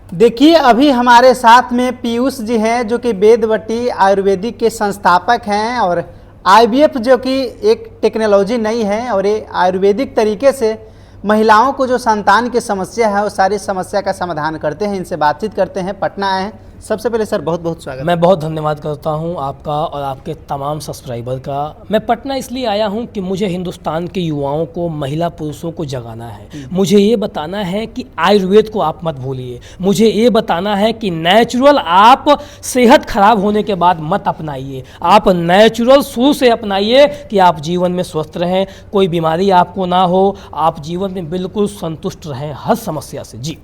देखिए अभी हमारे साथ में पीयूष जी हैं जो कि वेदवटी आयुर्वेदिक के संस्थापक हैं और आईवीएफ जो कि एक टेक्नोलॉजी नई है और ये आयुर्वेदिक तरीके से महिलाओं को जो संतान की समस्या है वो सारी समस्या का समाधान करते हैं। इनसे बातचीत करते हैं। पटना आए हैं। सबसे पहले सर बहुत बहुत स्वागत। मैं बहुत धन्यवाद करता हूं आपका और आपके तमाम सब्सक्राइबर का। मैं पटना इसलिए आया हूं कि मुझे हिंदुस्तान के युवाओं को, महिला पुरुषों को जगाना है। मुझे ये बताना है कि आयुर्वेद को आप मत भूलिए। मुझे ये बताना है कि नेचुरल आप सेहत खराब होने के बाद मत अपनाइए। आप नेचुरल शुरू से अपनाइए कि आप जीवन में स्वस्थ रहें, कोई बीमारी आपको ना हो, आप जीवन में बिल्कुल संतुष्ट रहें हर समस्या से। जी,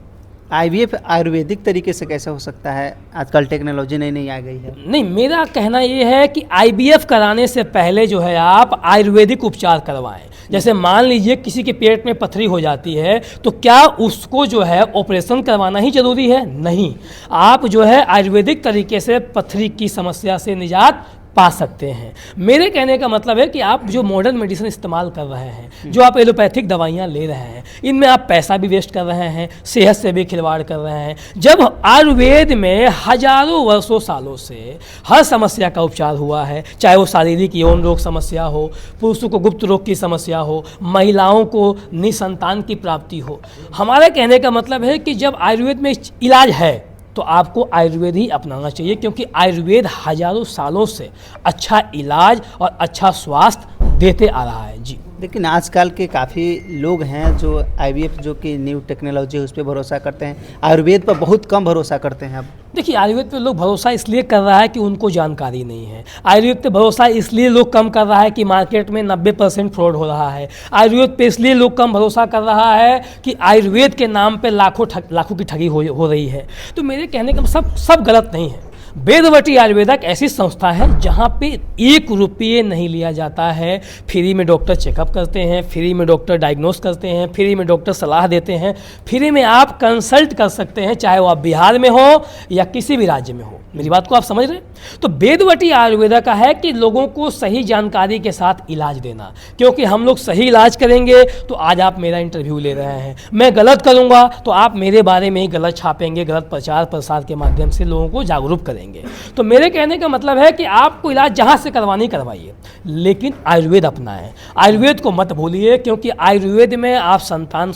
आईवीएफ आयुर्वेदिक तरीके से कैसे हो सकता है? आजकल टेक्नोलॉजी नई नई आ गई है। नहीं, मेरा कहना ये है कि आईवीएफ कराने से पहले जो है आप आयुर्वेदिक उपचार करवाएं। जैसे मान लीजिए किसी के पेट में पथरी हो जाती है तो क्या उसको जो है ऑपरेशन करवाना ही जरूरी है? नहीं, आप जो है आयुर्वेदिक तरीके से पथरी की समस्या से निजात पा सकते हैं। मेरे कहने का मतलब है कि आप जो मॉडर्न मेडिसिन इस्तेमाल कर रहे हैं, जो आप एलोपैथिक दवाइयाँ ले रहे हैं, इनमें आप पैसा भी वेस्ट कर रहे हैं, सेहत से भी खिलवाड़ कर रहे हैं। जब आयुर्वेद में हजारों वर्षों सालों से हर समस्या का उपचार हुआ है, चाहे वो शारीरिक यौन रोग समस्या हो, पुरुषों को गुप्त रोग की समस्या हो, महिलाओं को निसंतान की प्राप्ति हो। हमारे कहने का मतलब है कि जब आयुर्वेद में इलाज है तो आपको आयुर्वेद ही अपनाना चाहिए, क्योंकि आयुर्वेद हजारों सालों से अच्छा इलाज और अच्छा स्वास्थ्य देते आ रहा है। जी, लेकिन आजकल के काफ़ी लोग हैं जो आईवीएफ जो कि न्यू टेक्नोलॉजी है उस पर भरोसा करते हैं, आयुर्वेद पर बहुत कम भरोसा करते हैं। अब देखिए, आयुर्वेद पे लोग भरोसा इसलिए कर रहा है कि उनको जानकारी नहीं है। आयुर्वेद पे भरोसा इसलिए लोग कम कर रहा है कि मार्केट में 90% फ्रॉड हो रहा है। आयुर्वेद पे इसलिए लोग कम भरोसा कर रहा है कि आयुर्वेद के नाम पे लाखों की ठगी हो रही है। तो मेरे कहने का सब गलत नहीं है। वेदवटी आयुर्वेदा एक ऐसी संस्था है जहाँ पे 1 रुपये नहीं लिया जाता है। फ्री में डॉक्टर चेकअप करते हैं, फ्री में डॉक्टर डायग्नोस करते हैं, फ्री में डॉक्टर सलाह देते हैं, फ्री में आप कंसल्ट कर सकते हैं, चाहे वो आप बिहार में हो या किसी भी राज्य में हो। मेरी बात को आप समझ रहे हैं? तो वेदवटी आयुर्वेदा का है कि लोगों को सही जानकारी के साथ इलाज देना, क्योंकि हम लोग सही इलाज करेंगे तो आज आप मेरा इंटरव्यू ले रहे हैं, मैं गलत करूंगा तो आप मेरे बारे में ही गलत छापेंगे, गलत प्रचार प्रसार के माध्यम से लोगों को जागरूक करेंगे। तो मेरे कहने का मतलब है कि आपको इलाज जहां से करवानी करवाइए, लेकिन आयुर्वेद अपनाएं। आयुर्वेद को मत भूलिए, क्योंकि आयुर्वेद में आप संतान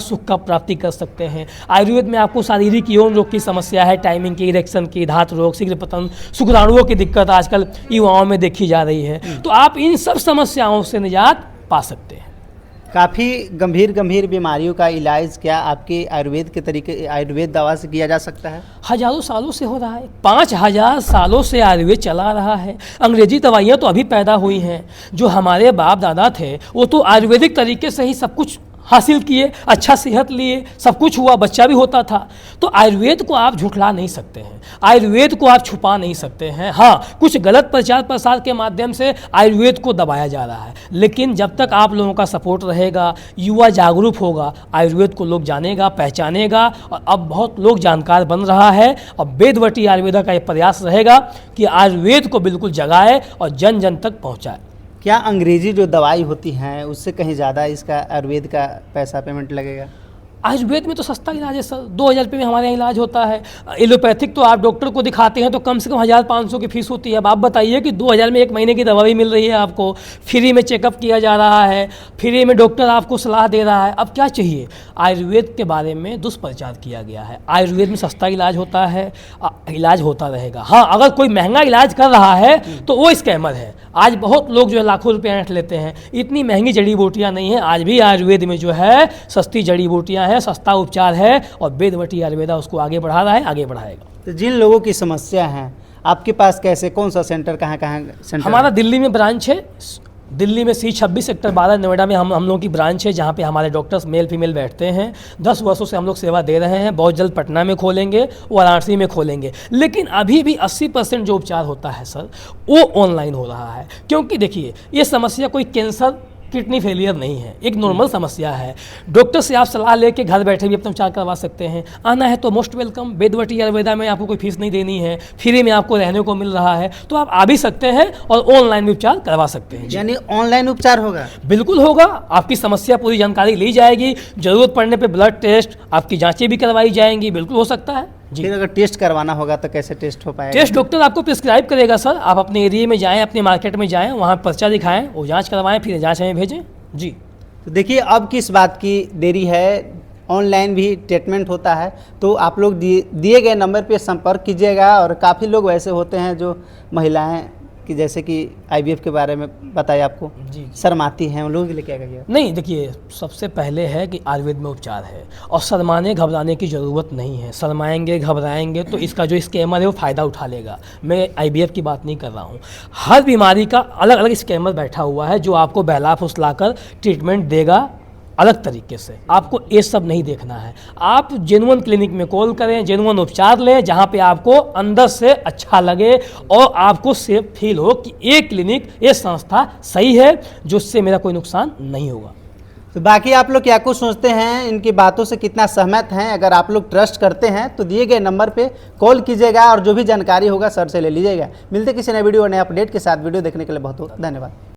सुख का प्राप्ति कर सकते हैं। आयुर्वेद में आपको शारीरिक यौन रोग की समस्या है, टाइमिंग की, इरेक्शन की, धात रोग, शीघ्र पतन, शुक्राणुओं की दिक्कत आजकल युवाओं में देखी जा रही है, तो आप इन सब समस्याओं से निजात पा सकते हैं। काफ़ी गंभीर बीमारियों का इलाज क्या आपके आयुर्वेद के तरीके, आयुर्वेद दवा से किया जा सकता है? हजारों सालों से हो रहा है। 5000 सालों से आयुर्वेद चला रहा है। अंग्रेजी दवाइयाँ तो अभी पैदा हुई हैं। जो हमारे बाप दादा थे वो तो आयुर्वेदिक तरीके से ही सब कुछ हासिल किए, अच्छा सेहत लिए, सब कुछ हुआ, बच्चा भी होता था। तो आयुर्वेद को आप झुठला नहीं सकते हैं, आयुर्वेद को आप छुपा नहीं सकते हैं। हाँ, कुछ गलत प्रचार प्रसार के माध्यम से आयुर्वेद को दबाया जा रहा है, लेकिन जब तक आप लोगों का सपोर्ट रहेगा, युवा जागरूक होगा, आयुर्वेद को लोग जानेगा, पहचानेगा। और अब बहुत लोग जानकार बन रहा है। और वेदवटी आयुर्वेदा का ये प्रयास रहेगा कि आयुर्वेद को बिल्कुल जगाए और जन जन तक पहुँचाए। क्या अंग्रेजी जो दवाई होती हैं उससे कहीं ज़्यादा इसका आयुर्वेद का पैसा पेमेंट लगेगा? आयुर्वेद में तो सस्ता इलाज है सर, 2000 रुपये में हमारे यहाँ इलाज होता है। एलोपैथिक तो आप डॉक्टर को दिखाते हैं तो कम से कम 1500 की फीस होती है। अब आप बताइए कि 2000 में 1 महीने की दवा भी मिल रही है, आपको फ्री में चेकअप किया जा रहा है, फ्री में डॉक्टर आपको सलाह दे रहा है। अब क्या चाहिए? आयुर्वेद के बारे में दुष्प्रचार किया गया है। आयुर्वेद में सस्ता इलाज होता है, इलाज होता रहेगा। हाँ, अगर कोई महंगा इलाज कर रहा है तो वो स्कैमर है। आज बहुत लोग जो है लाखों रुपये ऐंठ लेते हैं। इतनी महंगी जड़ी बूटियाँ नहीं हैं, आज भी आयुर्वेद में जो है सस्ती जड़ी बूटियाँ है, सस्ता उपचार है, और वेदवटी आयुर्वेदा उसको आगे बढ़ा रहा है, आगे बढ़ाएगा। तो जिन लोगों की समस्या है आपके पास कैसे, कौन सा सेंटर, कहाँ सेंटर? हमारा दिल्ली में ब्रांच है, दिल्ली में C26 सेक्टर 12 नोएडा में हम लोगों की ब्रांच है, जहाँ पे हमारे डॉक्टर्स मेल फीमेल बैठते हैं। 10 वर्षों से हम लोग सेवा दे रहे हैं। बहुत जल्द पटना में खोलेंगे, वाराणसी में खोलेंगे। लेकिन अभी भी 80% जो उपचार होता है सर वो ऑनलाइन हो रहा है, क्योंकि देखिए ये समस्या कोई कैंसर किडनी फेलियर नहीं है, एक नॉर्मल समस्या है। डॉक्टर से आप सलाह लेके घर बैठे भी अपना उपचार करवा सकते हैं। आना है तो मोस्ट वेलकम। बेदवटी आयुर्वेदा में आपको कोई फीस नहीं देनी है, फ्री में आपको रहने को मिल रहा है, तो आप आ भी सकते हैं और ऑनलाइन भी उपचार करवा सकते हैं। यानी ऑनलाइन उपचार होगा? बिल्कुल होगा, आपकी समस्या पूरी जानकारी ली जाएगी, जरूरत पड़ने पे ब्लड टेस्ट, आपकी जांचें भी करवाई जाएंगी, बिल्कुल हो सकता है जी। फिर अगर टेस्ट करवाना होगा तो कैसे टेस्ट हो पाएगा? टेस्ट डॉक्टर आपको प्रिस्क्राइब करेगा सर, आप अपने एरिया में जाएं, अपने मार्केट में जाएं, वहाँ पर्चा दिखाएं, वो जांच करवाएं, फिर जांच हमें भेजें जी। तो देखिए अब किस बात की देरी है, ऑनलाइन भी ट्रीटमेंट होता है, तो आप लोग दिए गए नंबर पे संपर्क कीजिएगा। और काफ़ी लोग वैसे होते हैं जो महिलाएं कि जैसे कि आईवीएफ के बारे में बताया आपको, जी। शर्माती हैं, उन लोगों के लिए क्या कहिए? नहीं, देखिए सबसे पहले है कि आयुर्वेद में उपचार है और शर्माने घबराने की ज़रूरत नहीं है। शर्माएंगे घबराएंगे तो इसका जो स्कैमर है वो फ़ायदा उठा लेगा। मैं आईवीएफ की बात नहीं कर रहा हूँ, हर बीमारी का अलग अलग स्कैमर बैठा हुआ है जो आपको बहला फुसला कर ट्रीटमेंट देगा अलग तरीके से। आपको ये सब नहीं देखना है, आप जेनुअन क्लिनिक में कॉल करें, जेनुअन उपचार लें, जहाँ पे आपको अंदर से अच्छा लगे और आपको सेफ फील हो कि ये क्लिनिक, ये संस्था सही है, जो उससे मेरा कोई नुकसान नहीं होगा। तो बाकी आप लोग क्या कुछ सोचते हैं, इनकी बातों से कितना सहमत हैं? अगर आप लोग ट्रस्ट करते हैं तो दिए गए नंबर पे कॉल कीजिएगा और जो भी जानकारी होगा सर से ले लीजिएगा। मिलते किसी नए वीडियो और नए अपडेट के साथ। वीडियो देखने के लिए बहुत बहुत धन्यवाद।